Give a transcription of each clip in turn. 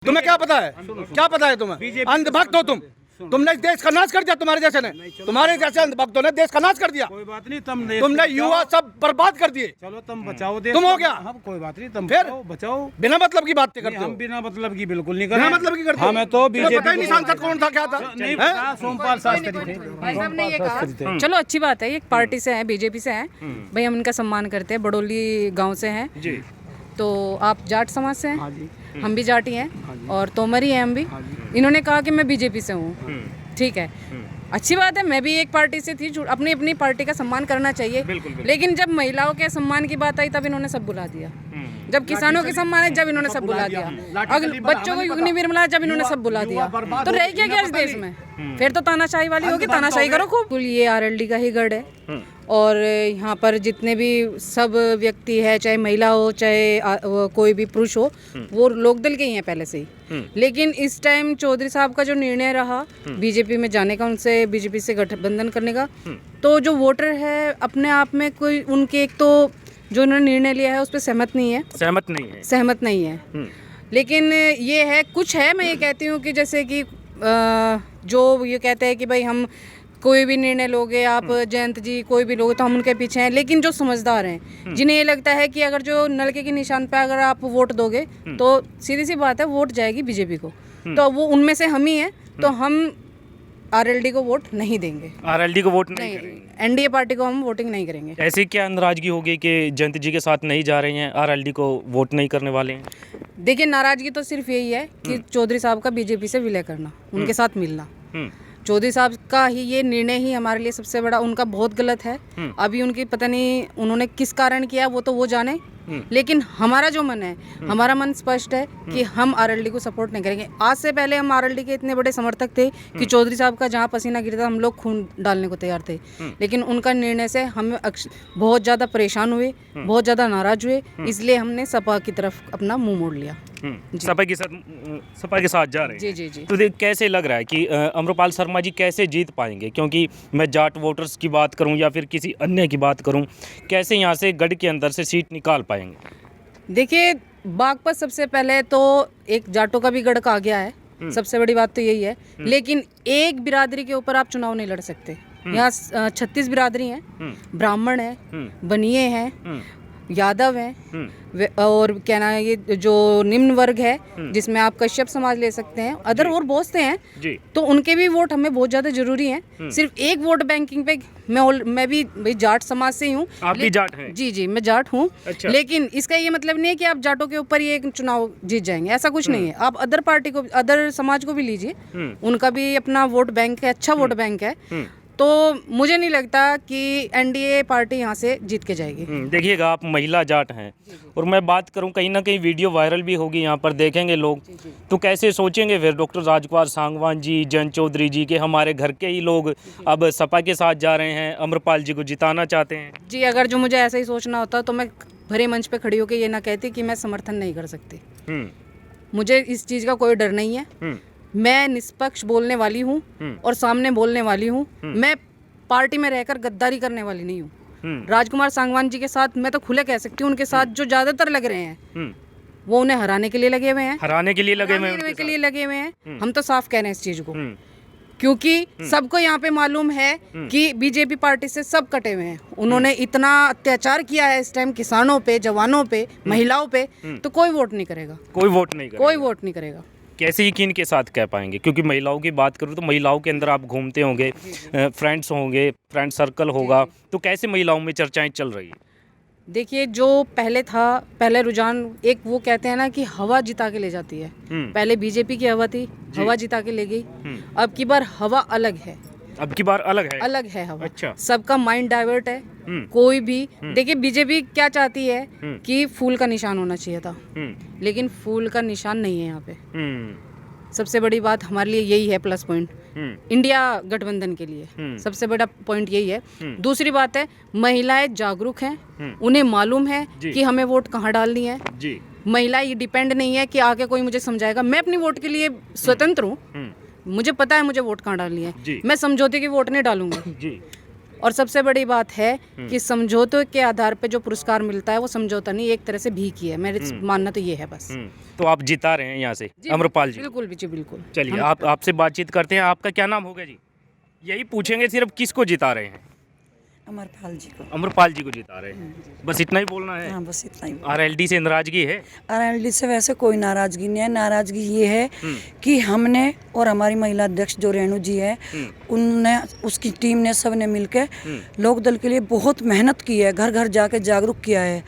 तुम्हें क्या पता है, क्या पता है तुम्हें? अंधभक्त हो तुमने देश का नाश कर दिया। तुम्हारे जैसे ने, तुम्हारे जैसे अंधभक्तों ने देश का नाश कर दिया। कोई बात नहीं, तुमने युवा सब बर्बाद कर दिए। चलो तुम बचाओ देश तुम हो क्या? हम कोई बात नहीं, तुम फिर बचाओ। बिना मतलब की बातें करते हो। हम बिना मतलब की बिल्कुल नहीं करते। बिना मतलब की करते हो। हमें तो तुम्हें पता ही नहीं सांसद कौन था, क्या था? नहीं हैं? पता, सोमपाल शास्त्री थे। भाई साहब ने ये कहा, चलो अच्छी बात है, ये पार्टी से है, बीजेपी से है भाई, हम इनका सम्मान करते हैं। बड़ोली गांव से हैं जी। तो आप जाट समाज से हैं? हाँ जी। हम भी जाटी हैं और तोमर ही हैं हम भी। इन्होंने कहा कि मैं बीजेपी से हूँ, ठीक है, अच्छी बात है। मैं भी एक पार्टी से थी, अपनी अपनी पार्टी का सम्मान करना चाहिए। लेकिन जब महिलाओं के सम्मान की बात आई तब इन्होंने सब बुला दिया। जब किसानों के सम्मान है जब इन्होंने सब बुला दिया। अगर बच्चों को अग्निवीर मिला जब इन्होंने सब बुला दिया। तो रह क्या इस देश में? फिर तो तानाशाही वाली होगी, तानाशाही करो खूब। ये आरएलडी का ही गढ़ है और यहाँ पर जितने भी सब व्यक्ति है, चाहे महिला हो चाहे कोई भी पुरुष हो, वो लोकदल के ही हैं पहले से ही। लेकिन इस टाइम चौधरी साहब का जो निर्णय रहा बीजेपी में जाने का, उनसे बीजेपी से गठबंधन करने का, तो जो वोटर है अपने आप में कोई उनके, एक तो जो उन्होंने निर्णय लिया है उस पर सहमत नहीं है। लेकिन ये है, कुछ है, मैं ये कहती हूँ कि जैसे कि जो ये कहते हैं कि भाई हम कोई भी निर्णय लोगे आप, जयंत जी कोई भी लोगे तो हम उनके पीछे हैं। लेकिन जो समझदार हैं, जिन्हें ये लगता है कि अगर जो नलके के निशान पे अगर आप वोट दोगे तो सीधी सी बात है वोट जाएगी बीजेपी को, तो वो उनमें से हम ही हैं। तो हम आरएलडी को वोट नहीं देंगे, आरएलडी को वोट नहीं करेंगे, एनडीए पार्टी को हम वोटिंग नहीं करेंगे। ऐसी क्या नाराजगी होगी कि जयंत जी के साथ नहीं जा रहे हैं, आरएलडी को वोट नहीं करने वाले हैं? देखिए, नाराजगी तो सिर्फ यही है कि चौधरी साहब का बीजेपी से विलय करना, उनके साथ मिलना। चौधरी साहब का ही ये निर्णय ही हमारे लिए सबसे बड़ा, उनका बहुत गलत है। अभी उनकी पता नहीं उन्होंने किस कारण किया, वो तो वो जाने। लेकिन हमारा जो मन है, हमारा मन स्पष्ट है कि हम आरएलडी को सपोर्ट नहीं करेंगे। आज से पहले हम आरएलडी के इतने बड़े समर्थक थे कि चौधरी साहब का जहाँ पसीना गिरता हम लोग खून डालने को तैयार थे। लेकिन उनका निर्णय से हम बहुत ज़्यादा परेशान हुए, बहुत ज़्यादा नाराज हुए, इसलिए हमने सपा की तरफ अपना मुंह मोड़ लिया। सपा के साथ जा रहे हैं। जी। तो कैसे लग रहा है कि अमरपाल शर्मा जी कैसे जीत पाएंगे? क्योंकि मैं जाट वोटर्स की बात करूं या फिर किसी अन्य की बात करूं, कैसे यहां से गढ़ के अंदर से सीट निकाल पाएंगे? देखिए, बागपत सबसे पहले तो एक जाटों का भी गढ़ कहा गया है, सबसे बड़ी बात तो यही है। लेकिन एक बिरादरी के ऊपर आप चुनाव नहीं लड़ सकते। यहाँ 36 बिरादरी हैं, ब्राह्मण है, बनिए हैं, यादव हैं, और क्या नाम है, ये जो निम्न वर्ग है जिसमें आप कश्यप समाज ले सकते हैं, अदर और बहुत से हैं, तो उनके भी वोट हमें बहुत ज़्यादा जरूरी हैं। सिर्फ एक वोट बैंकिंग पे मैं भी भाई जाट समाज से ही हूँ। आप भी जाट हैं? जी, मैं जाट हूँ। अच्छा। लेकिन इसका ये मतलब नहीं है कि आप जाटों के ऊपर ये चुनाव जीत जाएंगे, ऐसा कुछ नहीं है। आप अदर पार्टी को, अदर समाज को भी लीजिए, उनका भी अपना वोट बैंक है, अच्छा वोट बैंक है। तो मुझे नहीं लगता कि एनडीए पार्टी यहाँ से जीत के जाएगी। देखिएगा, आप महिला जाट हैं और मैं बात करूं, कहीं ना कहीं वीडियो वायरल भी होगी, यहाँ पर देखेंगे लोग, तो कैसे सोचेंगे फिर डॉक्टर राजकुमार सांगवान जी, जयंत चौधरी जी के हमारे घर के ही लोग अब सपा के साथ जा रहे हैं, अमरपाल जी को जिताना चाहते हैं? जी, अगर जो मुझे ऐसा ही सोचना होता तो मैं भरे मंच पे खड़ी होकर ये ना कहती कि मैं समर्थन नहीं कर सकती। मुझे इस चीज़ का कोई डर नहीं है। मैं निष्पक्ष बोलने वाली हूँ और सामने बोलने वाली हूँ। मैं पार्टी में रहकर गद्दारी करने वाली नहीं हूँ। राजकुमार सांगवान जी के साथ मैं तो खुले कह सकती हूँ, उनके साथ जो ज़्यादातर लग रहे हैं वो उन्हें हराने के लिए लगे हुए हैं, लगे हुए हैं। हम तो साफ कह रहे हैं इस चीज़ को, क्योंकि सबको यहाँ पे मालूम है कि बीजेपी पार्टी से सब कटे हुए हैं। उन्होंने इतना अत्याचार किया है इस टाइम किसानों पे, जवानों पे, महिलाओं पे, तो कोई वोट नहीं करेगा। कोई वोट नहीं करेगा। कैसे यकीन के साथ कह पाएंगे? क्योंकि महिलाओं की बात करूँ तो महिलाओं के अंदर आप घूमते होंगे, फ्रेंड्स होंगे, फ्रेंड सर्कल होगा, तो कैसे महिलाओं में चर्चाएं चल रही है? देखिए, जो पहले था, पहले रुझान एक वो कहते हैं ना कि हवा जिता के ले जाती है। पहले बीजेपी की हवा थी, हवा जिता के ले गई। अब की बार हवा अलग है। अब की बार अलग है हवा। अच्छा। सबका माइंड डाइवर्ट है। कोई भी देखिए, बीजेपी क्या चाहती है कि फूल का निशान होना चाहिए था, लेकिन फूल का निशान नहीं है यहाँ पे। सबसे बड़ी बात हमारे लिए यही है, प्लस पॉइंट इंडिया गठबंधन के लिए सबसे बड़ा पॉइंट यही है। दूसरी बात है, महिलाएं जागरूक हैं, उन्हें मालूम है कि हमें वोट कहाँ डालनी है। महिला ये डिपेंड नहीं है कि आके कोई मुझे समझाएगा। मैं अपनी वोट के लिए स्वतंत्र हूँ, मुझे पता है मुझे वोट कहाँ डालनी है। मैं समझौते की वोट नहीं डालूंगी। और सबसे बड़ी बात है कि समझौते के आधार पे जो पुरस्कार मिलता है वो समझौता नहीं, एक तरह से भीख ही है। मेरे मानना तो ये है बस। तो आप जिता रहे हैं यहाँ से अमरपाल जी? बिल्कुल जी, बिल्कुल। चलिए आपसे बातचीत करते हैं। आपका क्या नाम होगा जी? यही पूछेंगे सिर्फ, किसको जिता रहे हैं? अमरपाल जी को। अमरपाल जी को जिता रहे हैं, बस इतना ही बोलना है? हाँ, बस इतना ही। आरएलडी से नाराजगी है? आरएलडी से वैसे कोई नाराजगी नहीं है। नाराजगी ये है कि हमने और हमारी महिला अध्यक्ष जो रेणु जी है, उनने, उसकी टीम ने, सब ने मिलकर लोकदल के लिए बहुत मेहनत की है, घर घर जाके जागरूक किया है,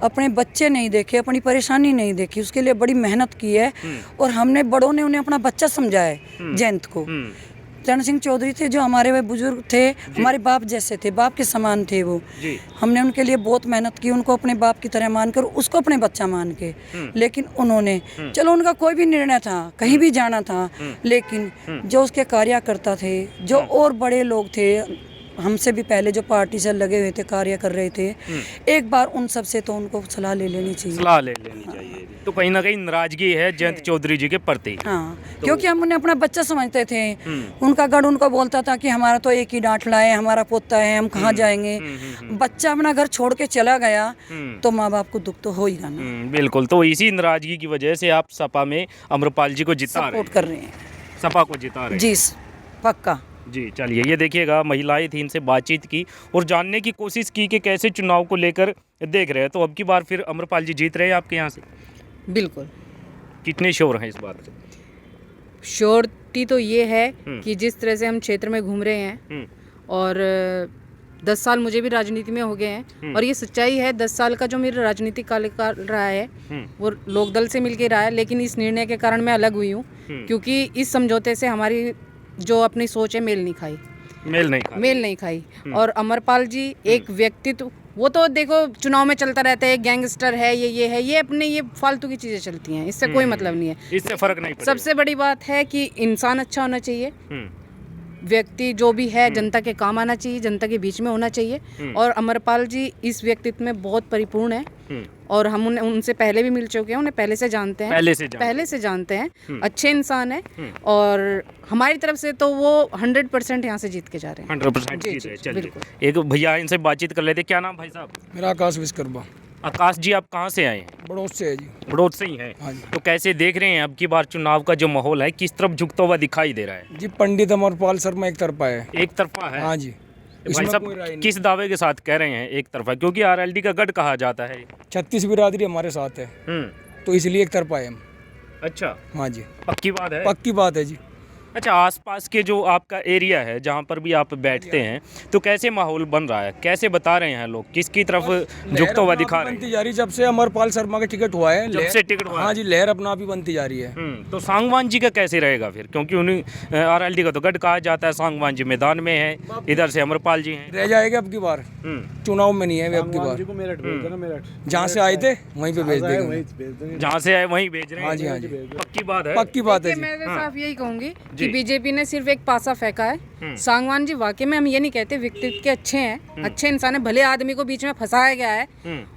अपने बच्चे नहीं देखे, अपनी परेशानी नहीं देखी, उसके लिए बड़ी मेहनत की है। और हमने बड़ों ने उन्हें अपना बच्चा समझा है, जयंत को। चरण सिंह चौधरी थे जो हमारे वे बुजुर्ग थे, हमारे बाप जैसे थे, बाप के समान थे वो। हमने उनके लिए बहुत मेहनत की, उनको अपने बाप की तरह मानकर, उसको अपने बच्चा मान के। लेकिन उन्होंने, चलो उनका कोई भी निर्णय था, कहीं भी जाना था, लेकिन जो उसके कार्यकर्ता थे, जो और बड़े लोग थे हमसे भी पहले, जो पार्टी से लगे हुए थे, कार्य कर रहे थे, एक बार उन सब से तो उनको सलाह ले लेनी चाहिए। सलाह ले लेनी चाहिए। तो कहीं ना कहीं नाराजगी है जयंत चौधरी जी के प्रति। हाँ, क्योंकि हम उन्हें अपना बच्चा समझते थे। उनका गढ़ उनको बोलता था कि हमारा तो एक ही डांट लाए, हमारा पोता है, हम कहाँ जाएंगे। बच्चा अपना घर छोड़ के चला गया तो माँ बाप को दुख तो हो ही ना। बिल्कुल। तो इसी नाराजगी की वजह से आप सपा में अमरपाल जी को जिता रहे हैं? कर रहे हैं, सपा को जिता रहे हैं जी, पक्का जी। चलिए, ये देखिएगा, महिलाएं थी, इनसे बातचीत की और जानने की कोशिश की कि कैसे चुनाव को लेकर देख रहे हैं। तो अब की बार फिर अमरपाल जी जीत रहे हैं आपके यहाँ से? बिल्कुल। कितने श्योर हैं इस बात से? श्योरिटी तो ये है कि जिस तरह से हम क्षेत्र में घूम रहे हैं, और 10 साल मुझे भी राजनीति में हो गए हैं, और ये सच्चाई है, 10 साल का जो मेरा राजनीतिक कार्यकाल रहा है वो लोकदल से मिलकर रहा है। लेकिन इस निर्णय के कारण मैं अलग हुई हूँ, क्योंकि इस समझौते से हमारी जो अपनी सोच है मेल नहीं खाई। और अमरपाल जी एक व्यक्तित्व, वो तो देखो चुनाव में चलता रहता है, गैंगस्टर है, ये है, ये अपने ये फालतू की चीज़ें चलती हैं, इससे कोई मतलब नहीं है, इससे फर्क नहीं पड़ेगा। सबसे बड़ी बात है कि इंसान अच्छा होना चाहिए, व्यक्ति जो भी है जनता के काम आना चाहिए, जनता के बीच में होना चाहिए। और अमरपाल जी इस व्यक्तित्व में बहुत परिपूर्ण है, और हम उनसे पहले भी मिल चुके हैं, उन्हें पहले से जानते हैं, पहले से जानते हैं, अच्छे इंसान है। और हमारी तरफ से तो वो 100% यहाँ से जीत के जा रहे हैं, 100% जीत रहे हैं। चलिए, एक भैया इनसे बातचीत कर लेते। क्या नाम भाई साहब? मेरा आकाश विश्वकर्मा। आकाश जी, आप कहाँ से आए हैं? बड़ौद से है जी। बड़ौद से ही हैं। हाँ जी। तो कैसे देख रहे हैं अब की बार चुनाव का जो माहौल है, किस तरफ झुकता हुआ दिखाई दे रहा है? जी, पंडित अमरपाल शर्मा एक तरफा है। एक तरफा है? हाँ जी। भाई इसमें साहब, कोई राय नहीं। किस दावे के साथ कह रहे हैं एक तरफा? क्योंकि आरएलडी का गढ़ कहा जाता है। 36 बिरादरी हमारे साथ है, तो इसलिए एक तरफा है हम। अच्छा, हाँ जी, पक्की बात है? पक्की बात है जी। अच्छा, आसपास के जो आपका एरिया है जहाँ पर भी आप बैठते हैं, तो कैसे माहौल बन रहा है? कैसे बता रहे हैं लोग, किसकी तरफ झुकता हुआ दिखा रहे हैं? बनती जा रही जब से अमरपाल शर्मा का टिकट हुआ है, जब से टिकट हुआ है। हाँ जी, लहर अपना आप ही बनती जा रही है। तो सांगवान जी का कैसे रहेगा फिर? क्योंकि उन्हें आरएलडी का तो गढ़ कहा जाता है, सांगवान जी मैदान में है, इधर से अमरपाल जी हैं। रह जाएगा अब की बार, चुनाव में नहीं है वे अब की बार। जहाँ से आए थे वहीं पे भेज देंगे, जहाँ से आए वहीं भेज रहे हैं। हाँ जी, हाँ जी, पक्की बात है? पक्की बात है जी। मैं तो साफ यही कहूंगी कि बीजेपी ने सिर्फ एक पासा फेंका है। सांगवान जी वाकई में, हम ये नहीं कहते, व्यक्तित्व के अच्छे हैं, अच्छे इंसान है, भले आदमी को बीच में फंसाया गया है,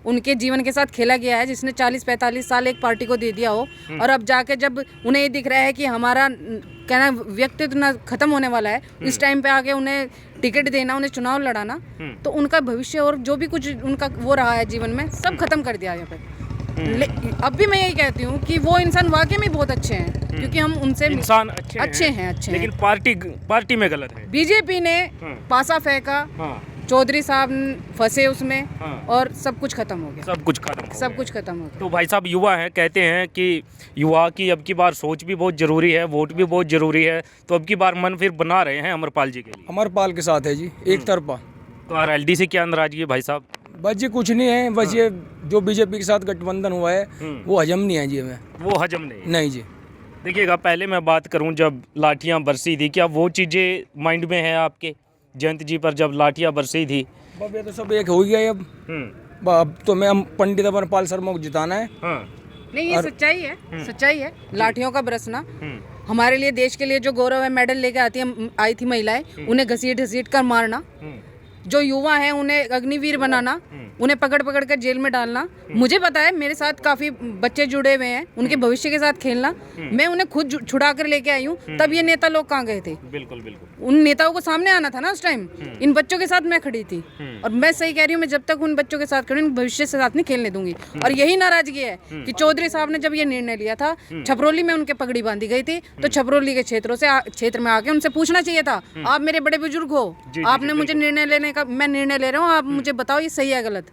उनके जीवन के साथ खेला गया है, जिसने 40-45 साल एक पार्टी को दे दिया हो, और अब जाके जब उन्हें ये दिख रहा है कि हमारा कहना व्यक्तित्व ना खत्म होने वाला है, इस टाइम पे आके उन्हें टिकट देना, उन्हें चुनाव लड़ाना, तो उनका भविष्य और जो भी कुछ उनका वो रहा है जीवन में, सब खत्म कर दिया यहाँ पे। अब भी मैं यही कहती हूँ कि वो इंसान वाकई में बहुत अच्छे हैं, क्योंकि हम उनसे इंसान अच्छे हैं, लेकिन पार्टी में गलत है। बीजेपी ने पासा फेंका, चौधरी साहब फंसे उसमें, और सब कुछ खत्म हो गया, सब कुछ खत्म हो गया। तो भाई साहब युवा हैं, कहते हैं कि युवा की अब की बार सोच भी बहुत जरूरी है, वोट भी बहुत जरूरी है, तो अब की बार मन फिर बना रहे हैं अमरपाल जी के लिए? अमरपाल के साथ है जी, एक तरफा। तो आरएलडी से क्या नाराजगी है भाई साहब? बस जी कुछ नहीं है, बस ये जो बीजेपी के साथ गठबंधन हुआ है वो हजम नहीं है जी हमें। वो हजम नहीं जी। देखिएगा, पहले मैं बात करूं, जब लाठियां बरसी थी, क्या वो चीज़ें माइंड में है आपके? जयंत जी पर जब लाठियां बरसी थी, अब ये तो सब एक हो गया है। अब तो मैं पंडित अमरपाल शर्मा को जिताना है। नहीं, ये सच्चाई है, लाठियों का बरसना हमारे लिए, देश के लिए जो गौरव है, मेडल लेके आई थी महिलाएं, उन्हें घसीट कर मारना, जो युवा है उन्हें अग्निवीर बनाना, उन्हें पकड़ पकड़ कर जेल में डालना। मुझे पता है मेरे साथ काफ़ी बच्चे जुड़े हुए हैं, उनके भविष्य के साथ खेलना। मैं उन्हें खुद छुड़ा कर लेके आई हूँ, तब ये नेता लोग कहाँ गए थे? बिल्कुल बिल्कुल। उन नेताओं को सामने आना था ना उस टाइम। इन बच्चों के साथ मैं खड़ी थी और मैं सही कह रही हूँ, मैं जब तक उन बच्चों के साथ खड़ी हूँ, भविष्य के साथ नहीं खेलने दूंगी। और यही नाराजगी है कि चौधरी साहब ने जब ये निर्णय लिया था, छपरोली में उनके पगड़ी बांधी गई थी, तो छपरोली के क्षेत्र में आके उनसे पूछना चाहिए था, आप मेरे बड़े बुजुर्ग हो, आपने मुझे निर्णय लेने का, मैं निर्णय ले रहा हूँ, आप मुझे बताओ ये सही है गलत।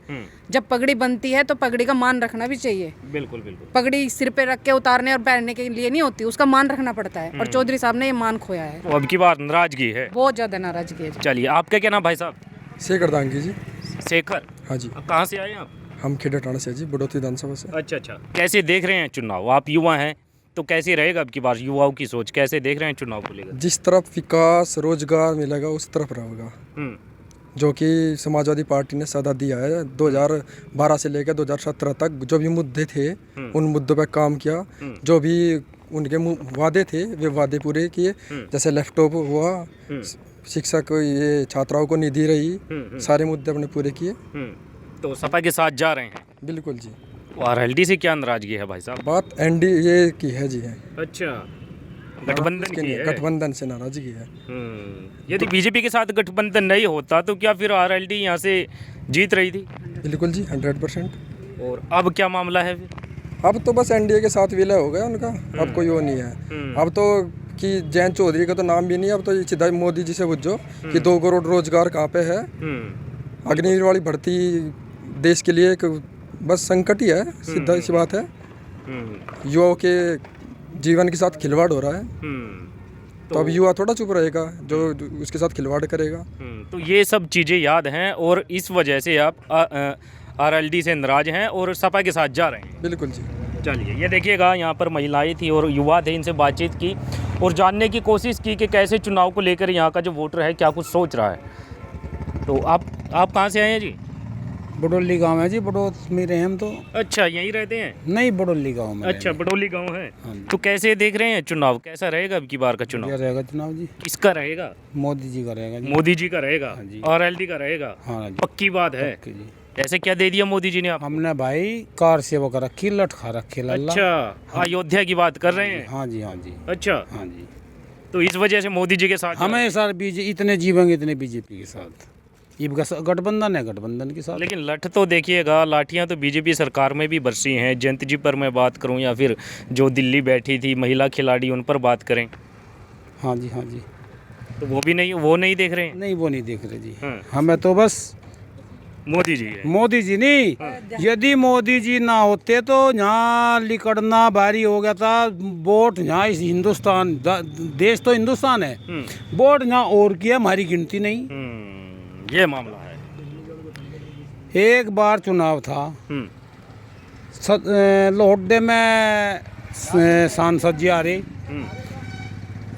जब पगड़ी बनती है तो पगड़ी का मान रखना भी चाहिए। बिल्कुल बिल्कुल। पगड़ी सिर पे रख के उतारने और पहनने के लिए नहीं होती, उसका मान रखना पड़ता है। और चौधरी साहब ने ये मान खोया है। तो अब की बार नाराजगी है, बहुत ज्यादा नाराजगी है। चलिए आपका क्या नाम भाई साहब? शेखर दांगी जी। शेखर, हाँ जी, कहाँ से आए हैं आप? हम खेड़ा टाणा से जी, बड़ौती विधानसभा से। अच्छा अच्छा, कैसे देख रहे हैं चुनाव? आप युवा हैं तो कैसे रहेगा अब की बार युवाओं की सोच, कैसे देख रहे हैं चुनाव को लेकर? जिस तरफ विकास रोजगार मिलेगा उस तरफ रहेगा, जो कि समाजवादी पार्टी ने सदा दिया है। 2012 से लेकर 2017 तक जो भी मुद्दे थे उन मुद्दों पर काम किया। जो भी उनके वादे थे वे वादे पूरे किए। जैसे लैपटॉप हुआ, शिक्षक ये छात्राओं को निधि रही, सारे मुद्दे अपने पूरे किए। तो सपा के साथ जा रहे हैं? बिल्कुल जी। आरएलडी से क्या नाराजगी है भाई साहब? बात एनडीए की है जी। है अच्छा, गठबंधन की है? गठबंधन से नाराजगी है। यदि बीजेपी के साथ गठबंधन नहीं होता तो क्या फिर आरएलडी यहाँ से जीत रही थी? बिल्कुल जी, 100%। और अब क्या मामला है फिर? अब तो बस एनडीए के साथ विलय हो गया उनका, अब कोई वो नहीं है। अब तो कि जयंत चौधरी का तो नाम भी नहीं है, अब तो सीधा मोदी जी से पूछो कि 2 करोड़ रोजगार कहाँ पे है। अग्निवीर वाली भर्ती देश के लिए एक बस संकट ही है, सीधा सी बात है। युवाओं के जीवन के साथ खिलवाड़ हो रहा है, तो अब युवा थोड़ा चुप रहेगा जो उसके साथ खिलवाड़ करेगा। तो ये सब चीज़ें याद हैं और इस वजह से आप आरएलडी से नाराज हैं और सपा के साथ जा रहे हैं? बिल्कुल जी। चलिए ये देखिएगा, यहाँ पर महिलाएं थी और युवा थे, इनसे बातचीत की और जानने की कोशिश की कि कैसे चुनाव को लेकर यहाँ का जो वोटर है क्या कुछ सोच रहा है। तो आप कहाँ से आए हैं जी? बडोली गांव है जी, बडोत में रहे हम तो। अच्छा, यहीं रहते हैं? नहीं, बडोली गांव में। अच्छा, बडोली गांव है। तो कैसे देख रहे हैं चुनाव, कैसा रहेगा अब की बार का चुनाव? क्या रहेगा चुनाव जी? किसका रहेगा? मोदी जी का रहेगा जी। मोदी जी का रहेगा? हाँ जी। आरएलडी का रहेगा? हाँ जी, पक्की बात है। पक्की जी। ऐसे क्या दे दिया मोदी जी ने आप? हमने भाई कार सेवा कर रखी, लट खा रखी लल्ला। अच्छा, अयोध्या की बात कर रहे हैं? हाँ जी, हाँ जी। अच्छा, हाँ जी, तो इस वजह से मोदी जी के साथ हमें सर बीजेपी इतने जीवेंगे इतने बीजेपी के साथ। ये गठबंधन है, गठबंधन के साथ। लेकिन लठ तो देखिएगा, लाठियां तो बीजेपी सरकार में भी बरसी हैं। जयंत जी पर मैं बात करूं या फिर जो दिल्ली बैठी थी महिला खिलाड़ी, उन पर बात करें? हाँ जी, हाँ जी। तो वो नहीं देख रहे हैं? नहीं, वो नहीं देख रहे जी। हाँ। हमें तो बस मोदी जी है। मोदी जी नहीं, यदि मोदी जी ना होते तो यहाँ लिकड़ना भारी हो गया था। वोट यहाँ इस हिंदुस्तान देश तो हिंदुस्तान है, वोट यहाँ और की है, हमारी गिनती नहीं। ये मामला है। एक बार चुनाव था, लोहड्डे में सांसद जी आ रहे,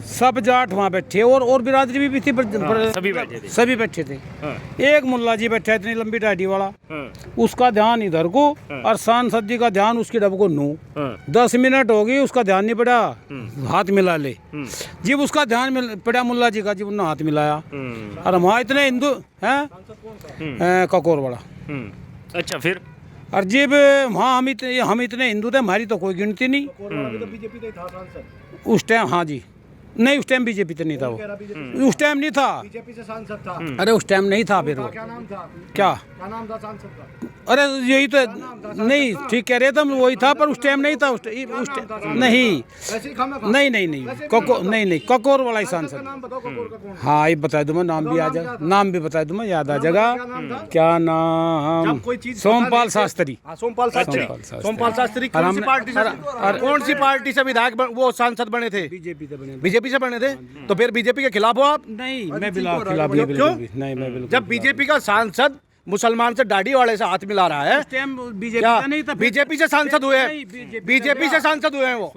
सब जाट वहाँ बैठे और बिरादरी भी थी, सभी बैठे थे। एक मुल्ला जी बैठा इतनी लंबी दाढ़ी वाला, उसका ध्यान इधर को और सांसद जी का ध्यान उसकी डब को नू। 10 मिनट हो गई, उसका ध्यान नहीं पड़ा, हाथ मिला ले। जब उसका ध्यान पड़ा मुल्ला जी का, जब उन्होंने हाथ मिलाया, और वहाँ इतने हिंदू हैं ककोर वाला। अच्छा, फिर और जब वहाँ हम इतने हिंदू थे, हमारी तो कोई गिनती नहीं उस टाइम। हाँ जी, नहीं उस टाइम बीजेपी तो नहीं था, वो उस टाइम नहीं था, बीजेपी से सांसद था। अरे उस टाइम नहीं था, फिर वो क्या नाम था सांसद का? अरे यही तो नहीं, ठीक कह रहे थे, वही था, पर उस टाइम नहीं था। नहीं ककोर वाला ही सांसद। हाँ, ये बता दूँ मैं, नाम भी आ जाएगा, नाम भी बता दूँ मैं, याद आ जाएगा। क्या नाम? सोमपाल शास्त्री। सोमपाल शास्त्री कौन सी पार्टी से विधायक वो सांसद बने थे? बीजेपी से बने थे। तो फिर बीजेपी के खिलाफ हो आप? नहीं, मैं खिलाफ नहीं, मैं बिल्कुल। जब बीजेपी का सांसद मुसलमान से दाढ़ी वाले से हाथ मिला रहा है, बीजेपी से सांसद हुए हैं, बीजेपी से सांसद हुए हैं वो।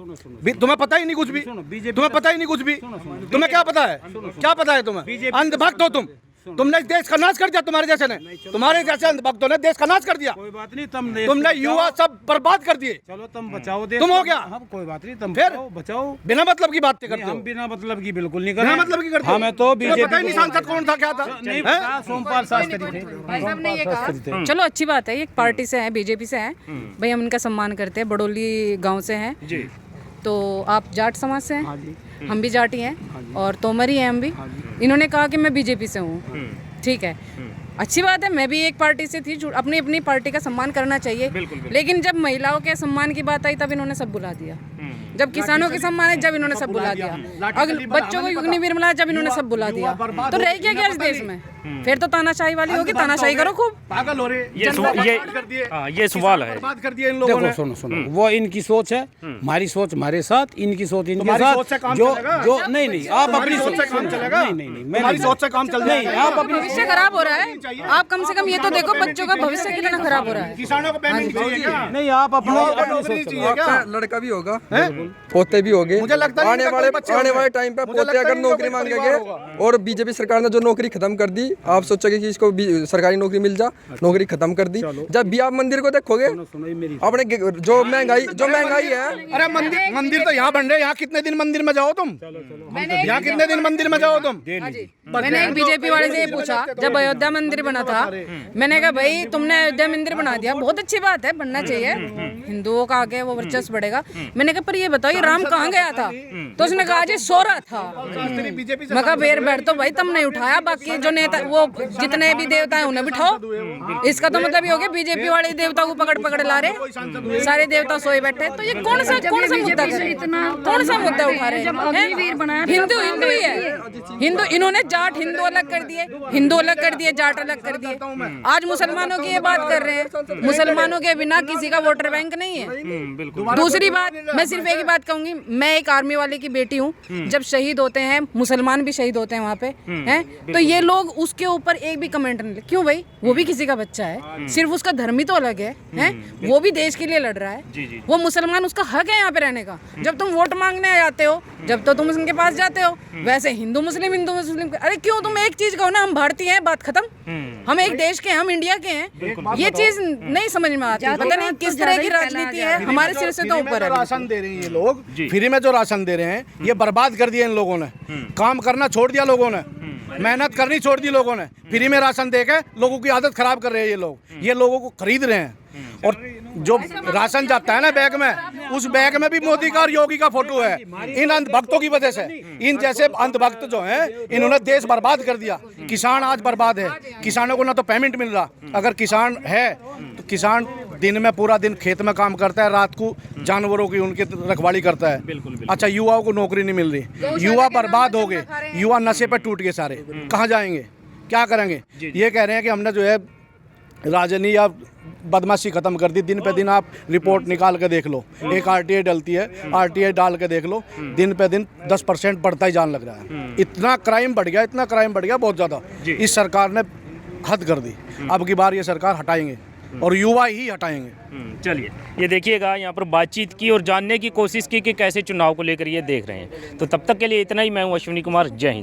तुम्हें पता ही नहीं कुछ भी, तुम्हें पता ही नहीं कुछ भी, तुम्हें क्या पता है? क्या पता है तुम्हें? अंधभक्त हो तुम, तुमने देश का नाश कर दिया, तुम्हारे जैसे ने, तुम्हारे जैसे अंधभक्तों ने देश का नाश कर दिया। कोई बात नहीं, तुमने युवा सब बर्बाद कर दिए। चलो तुम बचाओ देश तुम हो क्या? हम कोई बात नहीं, तुम फिर? बचाओ। बिना मतलब की बातें करते हो। हम बिना मतलब की बिल्कुल नहीं बिना करते। मतलब की करते हो। हमें तो तुम्हें पता ही नहीं बीजेपी सांसद कौन था, क्या था? नहीं हैं? पता, सोमपाल शास्त्री थे। भाई साहब ने ये कहा, चलो अच्छी बात है, ये पार्टी से है, बीजेपी से है भाई, हम इनका सम्मान करते हैं, बड़ोली गांव से हैं जी। तो आप जाट समाज से हैं, हम भी जाटी हैं और तोमर ही हैं हम भी। इन्होंने कहा कि मैं बीजेपी से हूँ, ठीक है, अच्छी बात है, मैं भी एक पार्टी से थी, अपनी अपनी पार्टी का सम्मान करना चाहिए। लेकिन जब महिलाओं के सम्मान की बात आई तब इन्होंने सब बुला दिया, जब किसानों के सम्मान है जब इन्होंने सब बुला दिया, अगर बच्चों को अग्निवीर मिला जब इन्होंने सब बुला दिया, तो रह क्या इस देश में? फिर तो तानाशाही वाली होगी, तानाशाही करो खूब। पागल हो रहे, ये सवाल है। बर्बाद कर दिया इन लोगों देखो ने। सुनो, वो इनकी सोच है, हमारी सोच हमारे साथ, इनकी सोच इनके तुम्हारी सोच से साथ। काम जो चलेगा? जो नहीं आप अपनी सोच से काम चलेगा? नहीं मैं तुम्हारी नहीं- सोच से काम चल नहीं, जाएगा। आप अपनी भविष्य खराब हो रहा है, आप कम से कम ये तो देखो बच्चों का भविष्य कितना खराब हो रहा है। किसानों को पेमेंट चाहिए क्या? नहीं आप अपना नौकरी चाहिए क्या? आपका लड़का भी होगा, पोते भी होंगे। मुझे लगता नहीं आने इनका वाले कोई बच्चे आने होंगे। वाले टाइम पे मुझे पोते लगता अगर नहीं इनका नौकरी कोई मांगेंगे परिवार होगा। और बीजेपी सरकार ने जो नौकरी खत्म कर दी, आप सोचोगे कि इसको सरकारी नौकरी मिल जा, नौकरी खत्म कर दी। जब भी आप मंदिर को देखोगे, अपने जो महंगाई है, अरे मंदिर तो यहाँ बन रहे, यहाँ कितने दिन मंदिर में जाओ तुम? यहाँ कितने दिन मंदिर में जाओ तुम? मैंने एक बीजेपी वाले से ये पूछा, जब अयोध्या मंदिर बना था, मैंने कहा भाई तुमने अयोध्या मंदिर बना दिया, बहुत अच्छी बात है, बनना चाहिए, हिंदुओं का आगे वो वर्चस्व बढ़ेगा। मैंने कहा पर ये बताओ ये राम कहाँ गया था? तो उसने कहा जी सो रहा था। मैं कहा बेर बैठ तो भाई तुम नहीं उठाया, बाकी जो नेता वो जितने भी देवता है उन्हें बिठाओ। इसका तो मतलब ये हो गया बीजेपी वाले देवता को पकड़ पकड़ ला रहे, सारे देवता सोए बैठे। तो ये कौन सा मुद्दा कौन सा मुद्दा उठा रहे हैं? हिंदू हिंदू ही है, हिंदू। इन्होंने जाट हिंदू अलग कर दिए, हिंदू अलग कर दिए, जाट अलग कर दिए। आज मुसलमानों की ये बात कर रहे हैं, मुसलमानों के बिना किसी का वोटर बैंक नहीं है। दूसरी बात मैं सिर्फ एक ही बात कहूंगी, मैं एक आर्मी वाले की बेटी हूँ, जब शहीद होते हैं मुसलमान भी शहीद होते हैं वहाँ पे हैं, तो ये लोग उसके ऊपर एक भी कमेंट नहीं, क्यों भाई? वो भी किसी का बच्चा है, सिर्फ उसका धर्म ही तो अलग है, हैं? वो भी देश के लिए लड़ रहा है, वो मुसलमान, उसका हक है यहाँ पे रहने का। जब तुम वोट मांगने जाते हो, जब तो तुम उनके पास जाते हो, वैसे हिंदू मुस्लिम अरे क्यों? तुम एक चीज कहो ना, हम भारतीय हैं, बात खत्म। हम एक देश के हैं, हम इंडिया के हैं, ये चीज नहीं समझ में आती। पता नहीं किस तरह की राजनीति है, हमारे सिर से तो ऊपर है। राशन दे रहे हैं ये लोग, फ्री में जो राशन दे रहे हैं, ये बर्बाद कर दिया इन लोगों ने। काम करना छोड़ दिया लोगों ने, मेहनत करनी छोड़ दी लोगों ने, फ्री में राशन देके लोगों की आदत खराब कर रहे हैं ये लोग। ये लोगों को खरीद रहे हैं, और जो राशन जाता है ना बैग में, उस बैग में भी मोदी का और योगी का फोटो है। इन अंधभक्तों की वजह से, इन जैसे अंधभक्त जो हैं, इन्होंने देश बर्बाद कर दिया। किसान आज बर्बाद है, किसानों को ना तो पेमेंट मिल रहा। अगर किसान है तो किसान दिन में पूरा दिन खेत में काम करता है, रात को जानवरों की उनकी रखवाली करता है। अच्छा, युवाओं को नौकरी नहीं मिल रही, युवा बर्बाद हो गए, युवा नशे पर टूट गए सारे। कहाँ जाएंगे, क्या करेंगे? ये कह रहे हैं कि हमने जो है राजनीति या बदमाशी खत्म कर दी। दिन पे दिन आप रिपोर्ट निकाल के देख लो, एक आरटीआई डलती है, आरटीआई डाल के देख लो, दिन पे दिन 10% बढ़ता ही जान लग रहा है। इतना क्राइम बढ़ गया, इतना क्राइम बढ़ गया, बहुत ज़्यादा। इस सरकार ने हद कर दी। अब की बार ये सरकार हटाएंगे और युवा ही हटाएंगे। चलिए, ये देखिएगा, यहाँ पर बातचीत की और जानने की कोशिश की कि कैसे चुनाव को लेकर ये देख रहे हैं। तो तब तक के लिए इतना ही। मैं हूँ अश्विनी कुमार, जय हिंद।